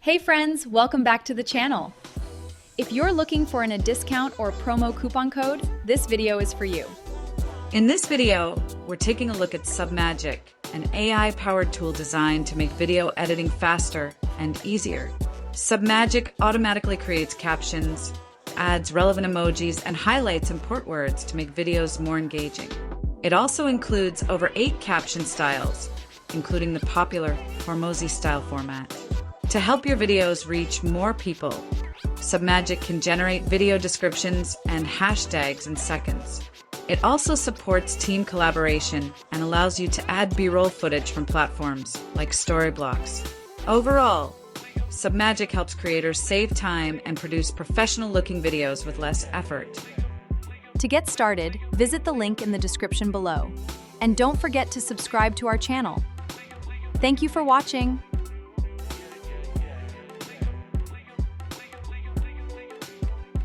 Hey friends, welcome back to the channel. If you're looking for a discount or promo coupon code, this video is for you. In this video, we're taking a look at Submagic, an AI-powered tool designed to make video editing faster and easier. Submagic automatically creates captions, adds relevant emojis, and highlights important words to make videos more engaging. It also includes over 8 caption styles, including the popular Hormozy style format. To help your videos reach more people, Submagic can generate video descriptions and hashtags in seconds. It also supports team collaboration and allows you to add B-roll footage from platforms like Storyblocks. Overall, Submagic helps creators save time and produce professional-looking videos with less effort. To get started, visit the link in the description below. And don't forget to subscribe to our channel. Thank you for watching.